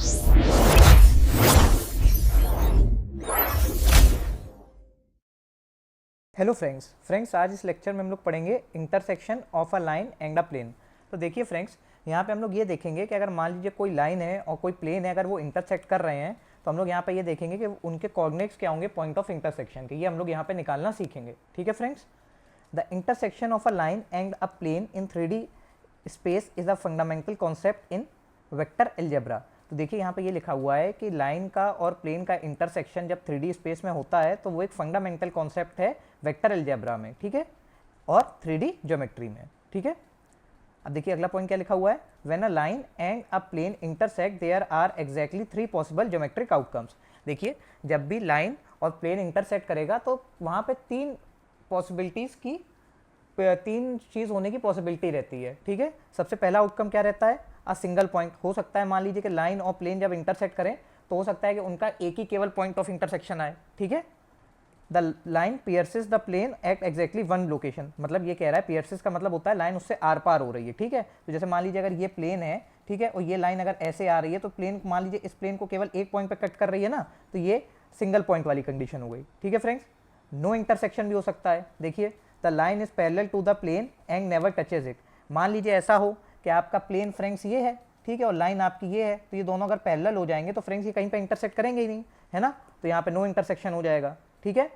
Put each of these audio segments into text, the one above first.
Hello friends आज इस lecture में हम लोग पढ़ेंगे intersection of a line and a plane. तो देखिए फ्रेंड्स, यहाँ पे हम लोग ये देखेंगे कि अगर मान लीजिए कोई लाइन है और कोई प्लेन है, अगर वो इंटरसेक्ट कर रहे हैं तो हम लोग यहाँ पे ये देखेंगे कि उनके कोऑर्डिनेट्स क्या होंगे पॉइंट ऑफ इंटरसेक्शन के, ये हम लोग यहाँ पे निकालना सीखेंगे। ठीक है friends, the intersection of a line and a plane in 3D space is a fundamental concept in vector algebra. तो देखिए यहाँ पे ये लिखा हुआ है कि लाइन का और प्लेन का इंटरसेक्शन जब 3D स्पेस में होता है तो वो एक फंडामेंटल कॉन्सेप्ट है वेक्टर अलजेब्रा में, ठीक है, और 3D ज्योमेट्री में। ठीक है, अब देखिए अगला पॉइंट क्या लिखा हुआ है, when a line and a plane intersect there are exactly 3 possible geometric outcomes. देखिए जब भी लाइन और प्लेन इंटरसेक्ट करेगा तो वहाँ पे 3 पॉसिबिलिटीज़ की 3 चीज़ होने की पॉसिबिलिटी रहती है। ठीक है, सबसे पहला आउटकम क्या रहता है, अ सिंगल पॉइंट। हो सकता है मान लीजिए कि लाइन और प्लेन जब इंटरसेक्ट करें तो हो सकता है कि उनका एक ही केवल पॉइंट ऑफ इंटरसेक्शन आए। ठीक है, the line pierces the plane at exactly one location, मतलब ये कह रहा है पियर्सेस का मतलब होता है लाइन उससे आर पार हो रही है। ठीक है, तो जैसे मान लीजिए अगर ये प्लेन है, ठीक है, और ये लाइन अगर ऐसे आ रही है तो प्लेन मान लीजिए इस प्लेन को केवल एक पॉइंट पे कट कर रही है ना, तो ये सिंगल पॉइंट वाली कंडीशन हो गई। ठीक है फ्रेंड्स, नो इंटरसेक्शन भी हो सकता है। देखिए the line is parallel to the plane and never touches it. मान लीजिए ऐसा हो कि आपका प्लेन फ्रेंड्स ये है, ठीक है, और लाइन आपकी ये है, तो ये दोनों अगर पैरेलल हो जाएंगे तो फ्रेंड्स ये कहीं पे इंटरसेक्ट करेंगे ही नहीं, है ना, तो यहाँ पे नो इंटरसेक्शन हो जाएगा। ठीक है,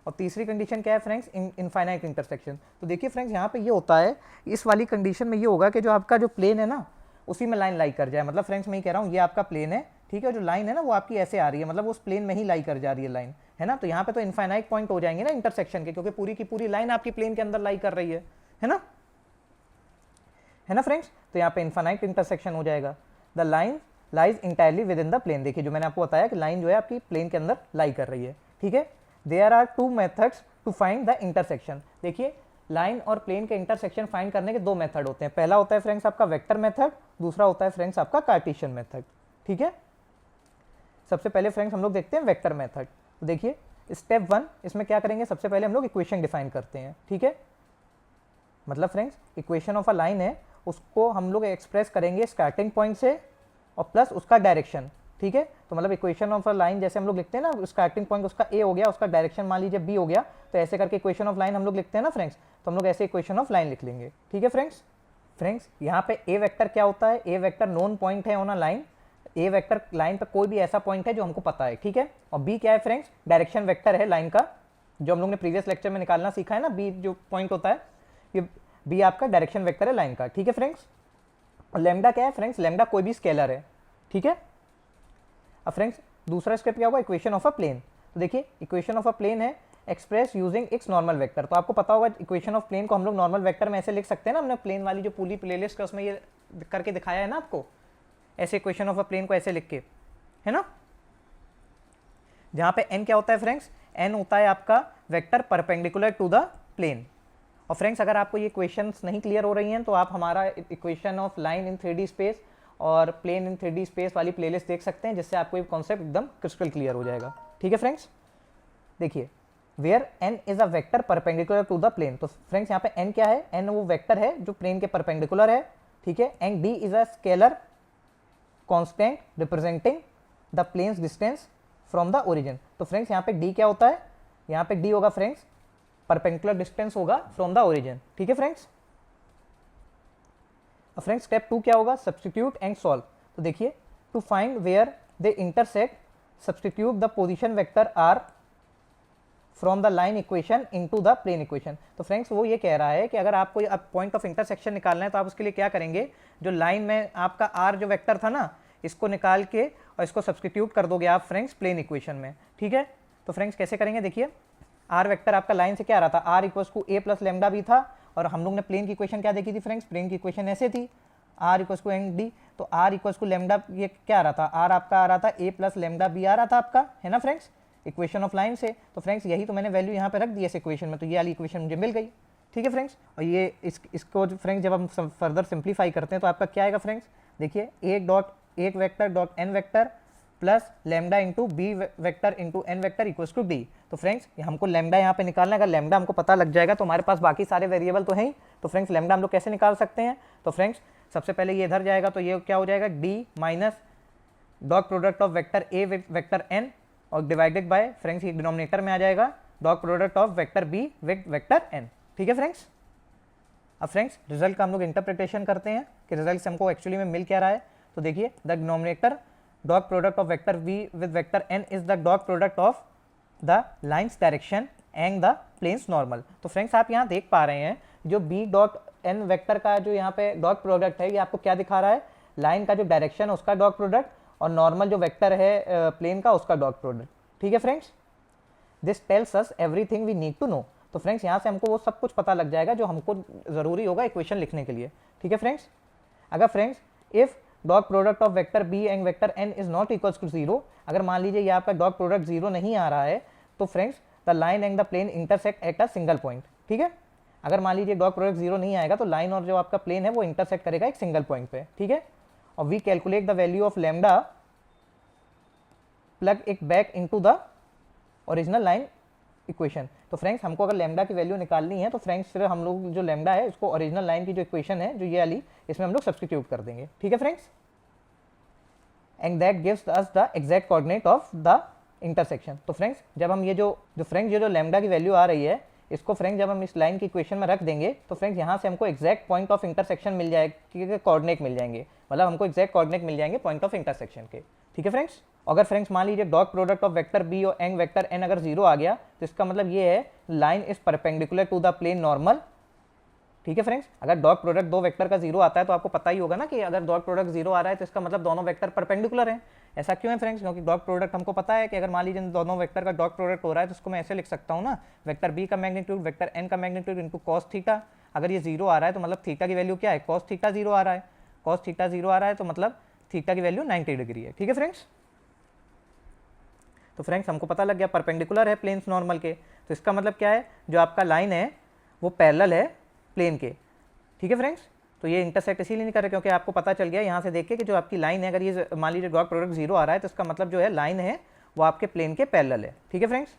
और तीसरी कंडीशन क्या है फ्रेंड्स, इनफाइनाइट इंटरसेक्शन। तो देखिए फ्रेंड्स यहाँ पे ये होता है, इस वाली कंडीशन में ये होगा कि जो आपका जो प्लेन है ना उसी में लाइन लाई कर जाए। मतलब फ्रेंड्स मैं ये कह रहा हूँ ये आपका प्लेन है, ठीक है, जो लाइन है ना वो आपकी ऐसे आ रही है, मतलब उस प्लेन में ही लाई कर जा रही है लाइन, है ना, तो यहाँ पे तो इनफाइनाइट पॉइंट हो जाएंगे ना इंटरसेक्शन के, क्योंकि पूरी की पूरी लाइन आपकी प्लेन के अंदर लाई कर रही है ना, है ना फ्रेंड्स, तो यहाँ पे इनफाइनाइट इंटरसेक्शन हो जाएगा। The line lies entirely within the plane. देखिए जो मैंने आपको बताया कि लाइन जो है आपकी प्लेन के अंदर लाई कर रही है। ठीक है, there are 2 methods to find the intersection. देखिए लाइन और प्लेन के इंटरसेक्शन फाइंड करने के 2 मेथड होते हैं। पहला होता है फ्रेंड्स आपका वेक्टर मेथड, दूसरा होता है फ्रेंड्स आपका कार्टेशियन मेथड। ठीक है, सबसे पहले फ्रेंड्स हम लोग देखते हैं वेक्टर मेथड। तो देखिए स्टेप 1, इसमें क्या करेंगे, सबसे पहले हम लोग इक्वेशन डिफाइन करते हैं। ठीक है, मतलब friends equation of a line है, उसको हम लोग एक्सप्रेस करेंगे स्टार्टिंग पॉइंट से और प्लस उसका डायरेक्शन। ठीक है, तो मतलब इक्वेशन ऑफ अ लाइन जैसे हम लोग लिखते हैं ना, स्टार्टिंग पॉइंट उसका ए हो गया, उसका डायरेक्शन मान लीजिए बी हो गया, तो ऐसे करके इक्वेशन ऑफ लाइन हम लोग लिखते हैं ना फ्रेंड्स, तो हम लोग ऐसे इक्वेशन ऑफ लाइन लिख लेंगे। ठीक है फ्रेंड्स यहाँ पे ए वेक्टर क्या होता है, ए वेक्टर नोन पॉइंट है on a line, A vector line पर कोई भी ऐसा पॉइंट है जो हमको पता है। ठीक है, और बी क्या है फ्रेंड्स, डायरेक्शन वेक्टर है लाइन का, जो हम लोग ने प्रीवियस लेक्चर में निकालना सीखा है ना, बी जो पॉइंट होता है, ये बी आपका डायरेक्शन वेक्टर है लाइन का। ठीक है फ्रेंड्स, और लैम्डा क्या है फ्रेंड्स, लैम्डा कोई भी स्केलर है। ठीक है, अब फ्रेंड्स दूसरा स्टेप क्या होगा, इक्वेशन ऑफ अ प्लेन। तो देखिए इक्वेशन ऑफ अ प्लेन है express using its normal vector. तो आपको पता होगा इक्वेशन ऑफ प्लेन को हम लोग नॉर्मल वेक्टर में ऐसे लिख सकते हैं ना, हमने प्लेन वाली जो पूरी प्लेलिस्ट है उसमें ये करके दिखाया है ना आपको, ऐसे इक्वेशन ऑफ अ प्लेन को ऐसे लिख के, है ना, जहाँ पे n क्या होता है फ्रेंड्स, n होता है आपका vector perpendicular to the plane. और फ्रेंड्स अगर आपको ये इक्वेशंस नहीं क्लियर हो रही हैं तो आप हमारा equation of line in 3D space और प्लेन इन 3D स्पेस वाली प्लेलिस्ट देख सकते हैं, जिससे आपको ये कॉन्सेप्ट एकदम क्रिस्टल क्लियर हो जाएगा। ठीक है फ्रेंड्स, देखिए where n is a vector perpendicular to the plane. तो फ्रेंड्स यहाँ पे n क्या है, n वो वेक्टर है जो प्लेन के परपेंडिकुलर है। ठीक है, and d is a scalar constant representing the plane's distance from the origin. तो फ्रेंड्स यहाँ पे d क्या होता है, यहाँ पे d होगा फ्रेंड्स परपेंडिकुलर डिस्टेंस होगा फ्रॉम द ओरिजिन। ठीक है फ्रेंड्स, फ्रेंड्स स्टेप 2 क्या होगा, सब्स्टिट्यूट एंड सॉल्व। तो देखिए to find where they intersect substitute the position vector r from the line equation into the plane equation. तो friends वो ये कह रहा है कि अगर आपको अब पॉइंट ऑफ इंटरसेक्शन निकालना है तो आप उसके लिए क्या करेंगे, जो लाइन में आपका आर जो वेक्टर था ना, इसको निकाल के और इसको सब्स्टिट्यूट कर दोगे आप फ्रेंड्स प्लेन इक्वेशन में। ठीक है, तो फ्रेंड्स कैसे करेंगे, देखिए आर वेक्टर आपका लाइन से क्या आ रहा था, r equals to a plus lambda b था, और हम लोग ने प्लेन की इक्वेशन क्या देखी थी फ्रेंड्स, प्लेन की इक्वेशन ऐसे थी, r equals to n d. तो आर इक्वल्स टू लेमडा ये क्या आ रहा था, आर आपका आ रहा था ए प्लस लेमडा बी आ रहा था आपका, है ना फ्रेंड्स, इक्वेशन ऑफ लाइन से। तो फ्रेंड्स यही तो मैंने वैल्यू यहाँ पे रख दी इस इक्वेशन में, तो ये वाली इक्वेशन मुझे मिल गई। ठीक है फ्रेंड्स, और ये इसको फ्रेंड्स जब हम फर्दर सिंप्लीफाई करते हैं तो आपका क्या आएगा फ्रेंड्स, देखिए एक vector dot n vector plus lambda into b vector into n vector equals to d. तो फ्रेंड्स हमको लेमडा यहाँ पे निकालना है, अगर लेमडा हमको पता लग जाएगा तो हमारे पास बाकी सारे वेरिएबल तो हैं ही। तो फ्रेंड्स लेमडा हम लोग कैसे निकाल सकते हैं, तो फ्रेंड्स सबसे पहले ये इधर जाएगा तो ये क्या हो जाएगा, d minus dot product of vector A with vector n और डिवाइडेड बाय फ्रेंड्स ये डिनोमिनेटर में आ जाएगा dot product of vector b with vector n. ठीक है फ्रेंड्स। अब फ्रेंड्स रिजल्ट का हम लोग इंटरप्रिटेशन करते हैं कि रिजल्ट से हमको एक्चुअली में मिल क्या रहा है। तो देखिए the denominator dot product of vector b with vector N is the dot product of the line's direction and the plane's normal. तो फ्रेंड्स आप यहाँ देख पा रहे हैं जो बी डॉट एन वेक्टर का जो यहाँ पे डॉट प्रोडक्ट है ये आपको क्या दिखा रहा है, लाइन का जो डायरेक्शन है उसका डॉट प्रोडक्ट और नॉर्मल जो वेक्टर है प्लेन का उसका डॉट प्रोडक्ट। ठीक है friends. This tells us everything we need to know. तो फ्रेंड्स यहाँ से हमको वो सब कुछ पता लग जाएगा जो हमको ज़रूरी होगा इक्वेशन लिखने के लिए। ठीक है फ्रेंड्स। अगर friends if dot product of vector b and vector N is not equals to zero, अगर मान लीजिए ये आपका डॉट प्रोडक्ट जीरो नहीं आ रहा है तो friends the line and the plane intersect at a single point. ठीक है। अगर मान लीजिए डॉट प्रोडक्ट जीरो नहीं आएगा तो लाइन और जो आपका प्लेन है वो इंटरसेक्ट करेगा एक सिंगल पॉइंट पे। ठीक है। और we calculate the value of lambda, plug it back into the original line equation. तो फ्रेंड्स हमको अगर लैम्डा की वैल्यू निकालनी है तो फ्रेंड्स फिर हम लोग जो लैम्डा है इसको ओरिजिनल लाइन की जो इक्वेशन है जो ये वाली इसमें हम लोग सब्स्टिट्यूट कर देंगे। ठीक है friends. And that gives us the exact coordinate of the intersection. तो फ्रेंड्स जब हम ये जो फ्रेंड्स ये जो लैम्डा की वैल्यू आ रही है इसको फ्रेंड्स जब हम इस लाइन की इक्वेशन में रख देंगे तो फ्रेंड्स यहाँ से हमको एग्जैक्ट पॉइंट ऑफ इंटरसेक्शन मिल जाएगा, कोऑर्डिनेट मिल जाएंगे, मतलब हमको एग्जैक्ट कोऑर्डिनेट मिल जाएंगे पॉइंट ऑफ इंटरसेक्शन के। ठीक है फ्रेंड्स। अगर फ्रेंड्स मान लीजिए dot product of vector B और एंड वेक्टर एन अगर जीरो आ गया तो इसका मतलब ये है line is perpendicular to the plane normal. ठीक है फ्रेंड्स। अगर डॉट प्रोडक्ट दो वेक्टर का जीरो आता है तो आपको पता ही होगा ना कि अगर डॉट प्रोडक्ट जीरो आ रहा है तो इसका मतलब दोनों वेक्टर परपेंडिकुलर हैं। ऐसा क्यों है फ्रेंड्स, क्योंकि डॉट प्रोडक्ट हमको पता है कि अगर मान लीजिए दोनों वेक्टर का डॉट प्रोडक्ट हो रहा है तो उसको मैं ऐसे लिख सकता हूँ ना, वेक्टर बी का मैग्नीट्यूड वेक्टर एन का मैग्नीट्यूड इनटू कॉस थीटा। अगर ये जीरो आ रहा है तो मतलब थीटा की वैल्यू क्या है, कॉस थीटा जीरो आ रहा है, कॉस थीटा जीरो आ रहा है तो मतलब थीटा की वैल्यू 90 डिग्री है। ठीक है फ्रेंड्स। तो फ्रेंड्स हमको पता लग गया परपेंडिकुलर है प्लेन्स नॉर्मल के, तो इसका मतलब क्या है जो आपका लाइन है वो पैरेलल है प्लेन के। ठीक है फ्रेंड्स। तो ये इंटरसेक्ट इसीलिए नहीं कर रहे क्योंकि आपको पता चल गया यहाँ से देख के कि जो आपकी लाइन है अगर ये मान लीजिए डॉट प्रोडक्ट जीरो आ रहा है तो इसका मतलब जो है लाइन है वो आपके प्लेन के पैरेलल है। ठीक है friends.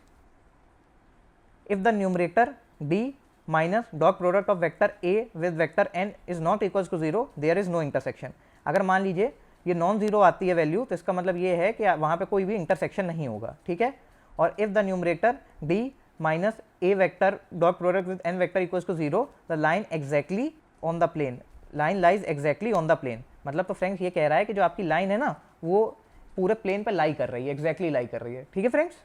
If the numerator D minus dot product of vector A with vector N is not equals to zero there is no intersection. अगर मान लीजिए ये नॉन जीरो आती है वैल्यू तो इसका मतलब ये है कि वहाँ पे कोई भी इंटरसेक्शन नहीं होगा। ठीक है। और if the numerator D minus A vector dot product with N vector equals to zero the line exactly on the plane, line lies exactly on the plane. मतलब तो फ्रेंड्स ये कह रहा है कि जो आपकी लाइन है ना वो पूरे प्लेन पर लाई कर रही है, एग्जैक्टली लाई कर रही है। ठीक है फ्रेंड्स।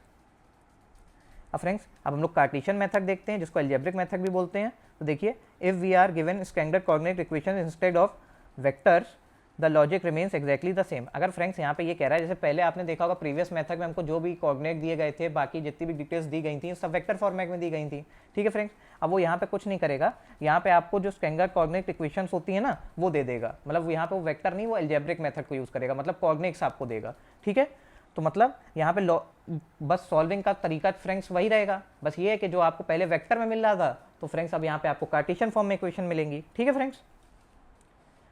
अब फ्रेंड्स अब हम लोग कार्टेशियन मेथड देखते हैं जिसको अलजेब्रिक मेथड भी बोलते हैं। तो देखिए if we are given standard coordinate equation instead of vectors the logic remains exactly the same. अगर फ्रेंड्स यहाँ पे ये कह रहा है जैसे पहले आपने देखा होगा प्रीवियस मेथड में हमको जो भी कोऑर्डिनेट दिए गए थे बाकी जितनी भी डिटेल्स दी गई थी सब वेक्टर फॉर्मेट में दी गई थी। ठीक है फ्रेंड्स। अब वो यहाँ पे कुछ नहीं करेगा, यहाँ पे आपको जो स्टैंडर्ड कोऑर्डिनेट इक्वेशंस होती है ना वो दे देगा, मतलब यहाँ पे वो वेक्टर नहीं वो अलजेब्रिक मेथड को यूज़ करेगा, मतलब कोऑर्डिनेट्स आपको देगा। ठीक है। तो मतलब यहाँ पे बस सॉल्विंग का तरीका फ्रेंड्स वही रहेगा, बस ये है कि जो आपको पहले वेक्टर में मिल रहा था तो फ्रेंड्स अब यहाँ पे आपको कार्टेशियन फॉर्म में इक्वेशन मिलेंगी। ठीक है friends.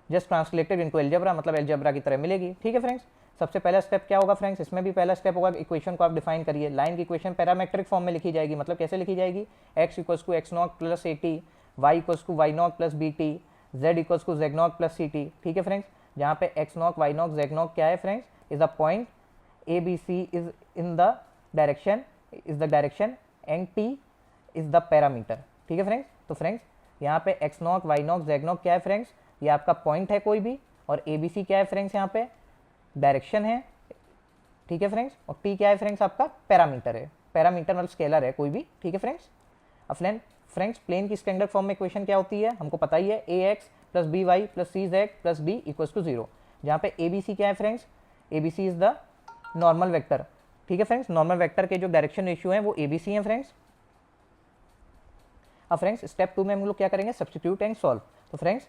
Just translated into algebra, मतलब अलजेब्रा की तरह मिलेगी। ठीक है फ्रेंड्स। सबसे पहला स्टेप क्या होगा फ्रेंड्स, इसमें भी पहला स्टेप होगा इक्वेशन को आप डिफाइन करिए। लाइन की इक्वेशन पैरामेट्रिक फॉर्म में लिखी जाएगी, मतलब कैसे लिखी जाएगी, x equals to X naught plus A T, Y equals to Y naught plus B T, Z equals to Z naught plus C T. ठीक है फ्रेंड्स। जहाँ पे X naught Y naught Z naught क्या है friends, is the point A B C is in the direction and T is the parameter. ठीक है friends. तो friends यहाँ पे X naught Y naught Z naught क्या है फ्रेंड्स, ये आपका पॉइंट है कोई भी, और ए बी सी क्या है फ्रेंड्स यहाँ पे डायरेक्शन है। ठीक है फ्रेंड्स। और टी क्या है फ्रेंड्स आपका पैरामीटर है, पैरामीटर मतलब स्केलर है कोई भी। ठीक है फ्रेंड्स। अब फ्रेंड्स प्लेन की स्टैंडर्ड फॉर्म में इक्वेशन क्या होती है हमको पता ही है, A X plus B Y plus C Z plus D equals to zero. जहाँ पे ए बी सी क्या है friends, A B C is the normal vector. ठीक है फ्रेंड्स। नॉर्मल वेक्टर के जो डायरेक्शन रेशियो है वो ए बी सी है फ्रेंड्स। अब फ्रेंड्स स्टेप 2 में हम लोग क्या करेंगे, सब्स्टिट्यूट एंड सॉल्व। तो friends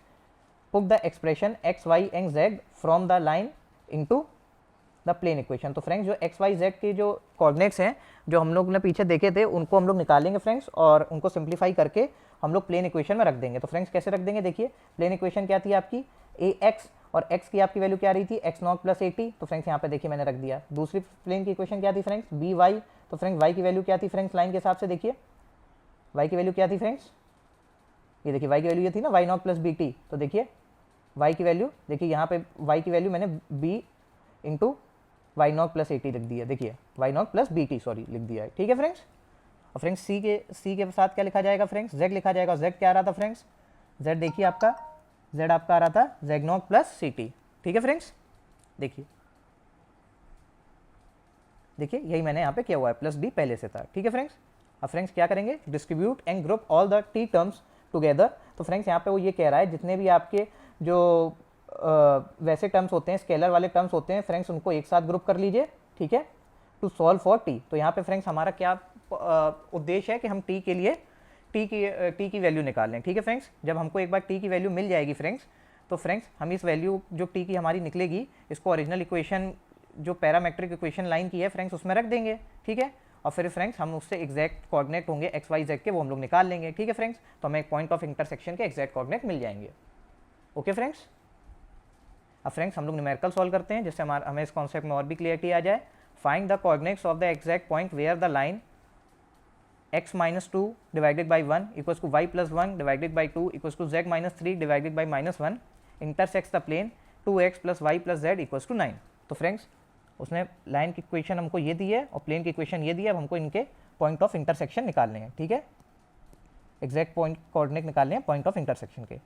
put the expression X Y and Z from the line into the plane equation. तो फ्रेंड्स जो एक्स वाई जेड के जो कोऑर्डिनेट्स हैं जो हम लोग ने पीछे देखे थे उनको हम लोग निकालेंगे फ्रेंड्स, और उनको सिंप्लीफाई करके हम लोग प्लेन इक्वेशन में रख देंगे। तो फ्रेंड्स कैसे रख देंगे, देखिए प्लेन इक्वेशन क्या थी आपकी, ए एक्स और x की आपकी वैल्यू क्या रही थी, x naught plus A T. तो फ्रेंड्स यहाँ पे देखिए मैंने रख दिया। दूसरी प्लेन की इक्वेशन क्या थी फ्रेंड्स, बी वाई। तो फ्रेंड्स y की वैल्यू क्या थी फ्रेंड्स, लाइन के हिसाब से देखिए y की वैल्यू क्या थी फ्रेंड्स, ये देखिए y की वैल्यू ये थी ना Y naught plus B T. तो देखिए y की वैल्यू देखिए यहाँ पे y की वैल्यू मैंने b into Y naught plus A T लिख दिया, देखिए Y naught plus B T sorry लिख दिया है, ठीक है फ्रेंड्स। और फ्रेंड्स सी के साथ क्या लिखा जाएगा फ्रेंड्स, जेड लिखा जाएगा। जेड क्या आ रहा था फ्रेंड्स, जेड देखिए आपका, जेड आपका आ रहा था Z naught plus C T, ठीक है फ्रेंड्स। देखिए देखिए यही मैंने यहाँ पे किया हुआ है, प्लस डी पहले से था, ठीक है फ्रेंड्स। अब फ्रेंड्स क्या करेंगे, distribute and group all the T terms together. तो फ्रेंड्स यहाँ पे वो ये कह रहा है जितने भी आपके जो वैसे टर्म्स होते हैं, स्केलर वाले टर्म्स होते हैं फ्रेंड्स, उनको एक साथ ग्रुप कर लीजिए, ठीक है, टू सॉल्व फॉर टी। तो यहाँ पे फ्रेंड्स हमारा क्या उद्देश्य है कि हम टी के लिए टी की वैल्यू निकाल लें, ठीक है फ्रेंड्स। जब हमको एक बार टी की वैल्यू मिल जाएगी फ्रेंड्स, तो फ्रेंड्स हम इस वैल्यू जो टी की हमारी निकलेगी, इसको ओरिजिनल इक्वेशन जो पैरामेट्रिक इक्वेशन लाइन की है फ्रेंड्स उसमें रख देंगे, ठीक है। और फिर फ्रेंड्स हम उससे एग्जैक्ट कोऑर्डिनेट होंगे एक्स वाई जेड के, वो हम लोग निकाल लेंगे, ठीक है फ्रेंड्स। तो हमें एक पॉइंट ऑफ इंटरसेक्शन के एग्जैक्ट कोऑर्डिनेट मिल जाएंगे, ओके फ्रेंड्स। अब फ्रेंड्स हम लोग न्यूमेरिकल सॉल्व करते हैं, जिससे हमें इस कॉन्सेप्ट में और भी क्लियरिटी आ जाए। Find the coordinates of the exact point where the line x minus 2 divided by 1 equals to y plus 1 divided by 2 equals to z minus 3 divided by minus 1 intersects the plane 2x plus y plus z equals to 9। तो friends उसने line की equation हमको ये दी है और plane की equation ये दी है, अब हमको इनके पॉइंट ऑफ इंटरसेक्शन निकालने हैं, ठीक है, एग्जैक्ट पॉइंट कोऑर्डिनेट निकालने हैं पॉइंट ऑफ इंटरसेक्शन के,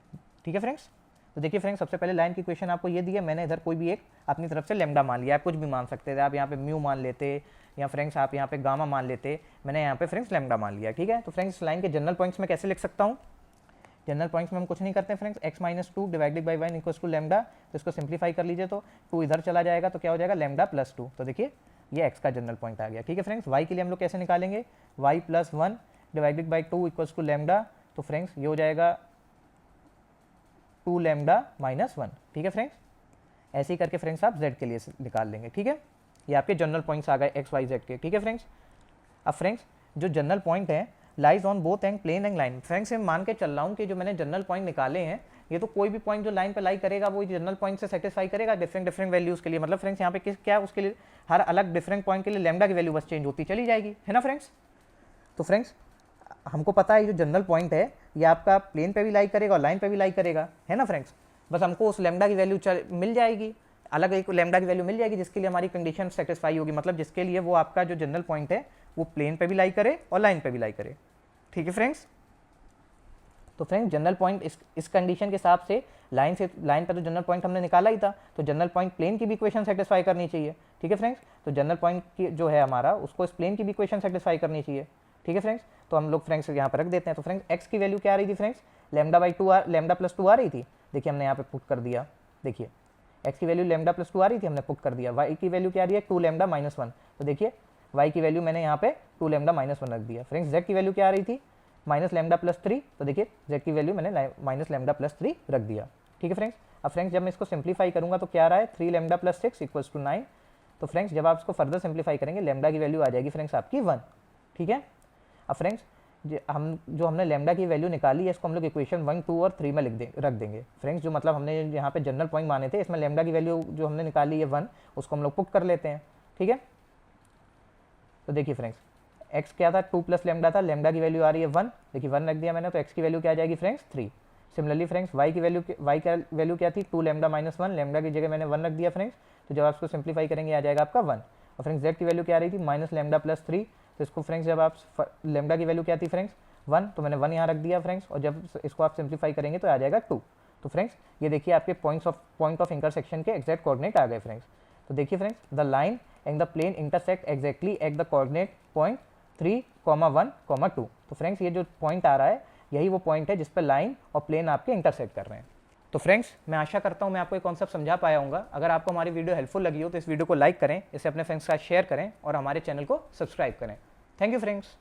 ठीक है फ्रेंड्स। तो देखिए फ्रेंड्स सबसे पहले लाइन की इक्वेशन आपको ये दी है, मैंने इधर कोई भी एक अपनी तरफ से लेमडा मान लिया, आप कुछ भी मान सकते थे, आप यहाँ पे म्यू मान लेते या फ्रेंड्स आप यहाँ पे गामा मान लेते, मैंने यहाँ पे फ्रेंड्स लेमडा मान लिया, ठीक है। तो फ्रेंड्स लाइन के जनरल पॉइंट्स में कैसे लिख सकता हूँ, जनरल पॉइंट्स में हम कुछ नहीं करते friends, x minus 2 divided by 1 equals to lambda. तो इसको सिंप्लीफाई कर लीजिए, तो 2 इधर चला जाएगा तो क्या हो जाएगा लेमडा प्लस 2। तो देखिए ये x का जनरल पॉइंट आ गया, ठीक है फ्रेंड्स। y के लिए हम लोग कैसे निकालेंगे, y plus 1 divided by 2 equals to lambda. तो फ्रेंड्स ये हो जाएगा 2 लेमडा माइनस 1, ठीक है फ्रेंड्स। ऐसे ही करके फ्रेंड्स आप z के लिए निकाल लेंगे, ठीक है। ये आपके जनरल पॉइंट्स आ गए x y z के, ठीक है फ्रेंड्स। अब फ्रेंड्स जो जनरल पॉइंट है lies on both and plane and line, friends मैं मान के चल रहा हूँ कि जो मैंने जनरल पॉइंट निकाले हैं ये तो कोई भी पॉइंट जो लाइन पे लाई करेगा वो जनरल पॉइंट से सेटिस्फाई करेगा डिफरेंट वैल्यूज के लिए। मतलब फ्रेंड्स यहाँ पे क्या उसके लिए हर अलग डिफरेंट पॉइंट के लिए लेमडा की वैल्यू बस चेंज होती चली जाएगी, है ना फ्रेंड्स। तो फ्रेंड्स हमको पता है जो जनरल पॉइंट है ये आपका प्लेन पे भी लाई करेगा और लाइन पे भी लाई करेगा, है ना फ्रेंड्स। बस हमको उस लेमडा की वैल्यू मिल जाएगी, अलग एक लेमडा की वैल्यू मिल जाएगी जिसके लिए हमारी कंडीशन सेटिस्फाई होगी, मतलब जिसके लिए वो आपका जो जनरल पॉइंट है वो प्लेन पे भी लाई करे और लाइन पे भी लाई करे, ठीक है फ्रेंड्स। तो फ्रेंड्स जनरल पॉइंट इस कंडीशन के हिसाब से लाइन पे तो जनरल पॉइंट हमने निकाला ही था, तो जनरल पॉइंट प्लेन की भी इक्वेशन सेटिस्फाई करनी चाहिए, ठीक है फ्रेंड्स। तो जनरल पॉइंट की जो है हमारा उसको इस प्लेन की भी इक्वेशन सेटिस्फाई करनी चाहिए, ठीक है फ्रेंड्स। तो हम लोग फ्रेंड्स यहाँ पर रख देते हैं। तो फ्रेंड्स एक्स की वैल्यू क्या आ रही थी फ्रेंड्स, लेमडा प्लस 2 आ रही थी, देखिए हमने यहाँ पे पुट कर दिया, देखिए x की वैल्यू लेमडा प्लस 2 आ रही थी, हमने पुट कर दिया। y की वैल्यू क्या आ रही है 2 लेमडा माइनस 1, तो देखिए y की वैल्यू मैंने यहाँ पे 2 लेमडा माइनस 1 रख दिया। फ्रेंड्स z की वैल्यू क्या आ रही थी माइनस लेमडा प्लस 3, तो देखिए z की वैल्यू मैंने माइनस लेमडा प्लस 3 रख दिया, ठीक है फ्रेंड्स। अब फ्रेंड्स जब मैं इसको सिंप्लीफाई करूँगा तो क्या आ रहा है 3 लेमडा प्लस 6 इक्वल्स टू 9। तो फ्रेंड्स जब आप इसको फर्दर सिंप्लीफाई करेंगे लेमडा की वैल्यू आ जाएगी फ्रेंड्स आपकी 1, ठीक है। अब फ्रेंड्स हमने लेमडा की वैल्यू निकाली है इसको हम लोग इक्वेशन 1, 2 और 3 में रख देंगे फ्रेंड्स। जो मतलब हमने यहाँ पे जनरल पॉइंट माने थे इसमें लेमडा की वैल्यू जो हमने निकाली है 1, उसको हम लोग पुट कर लेते हैं, ठीक है। तो देखिए फ्रेंड्स x क्या था 2 प्लस लेमडा था, लेमडा की वैल्यू आ रही है 1, देखिए 1 रख दिया मैंने, तो x की वैल्यू क्या आ जाएगी फ्रेंड्स 3। सिमिलरली फ्रेंड्स y की वैल्यू क्या थी 2 लेमडा माइनस 1, लेमडा की जगह मैंने 1 रख दिया फ्रेंड्स। तो जब आप इसको सिंप्लीफाई करेंगे आ जाएगा आपका 1। और फ्रेंड्स z की वैल्यू क्या आ रही थी माइनस लेमडा प्लस 3, तो इसको फ्रेंड्स जब आप लेमडा की वैल्यू क्या थी फ्रेंड्स 1, तो मैंने 1 यहाँ रख दिया फ्रेंड्स, और जब इसको आप सिंप्लीफाई करेंगे तो आ जाएगा 2। तो फ्रेंड्स ये देखिए आपके पॉइंट ऑफ इंटरसेक्शन के एग्जैक्ट कोऑर्डिनेट आ गए फ्रेंड्स। तो देखिए friends the line and the plane intersect exactly at the coordinate point 3, 1, 2। तो फ्रेंड्स ये जो पॉइंट आ रहा है यही वो पॉइंट है जिस पर लाइन और प्लेन आपके इंटरसेक्ट कर रहे हैं। तो फ्रेंड्स मैं आशा करता हूँ मैं आपको ये कॉन्सेप्ट समझा पाया हूँगा। अगर आपको हमारी वीडियो हेल्पफुल लगी हो तो इस वीडियो को लाइक करें, इसे अपने फ्रेंड्स के साथ शेयर करें और हमारे चैनल को सब्सक्राइब करें। Thank you friends.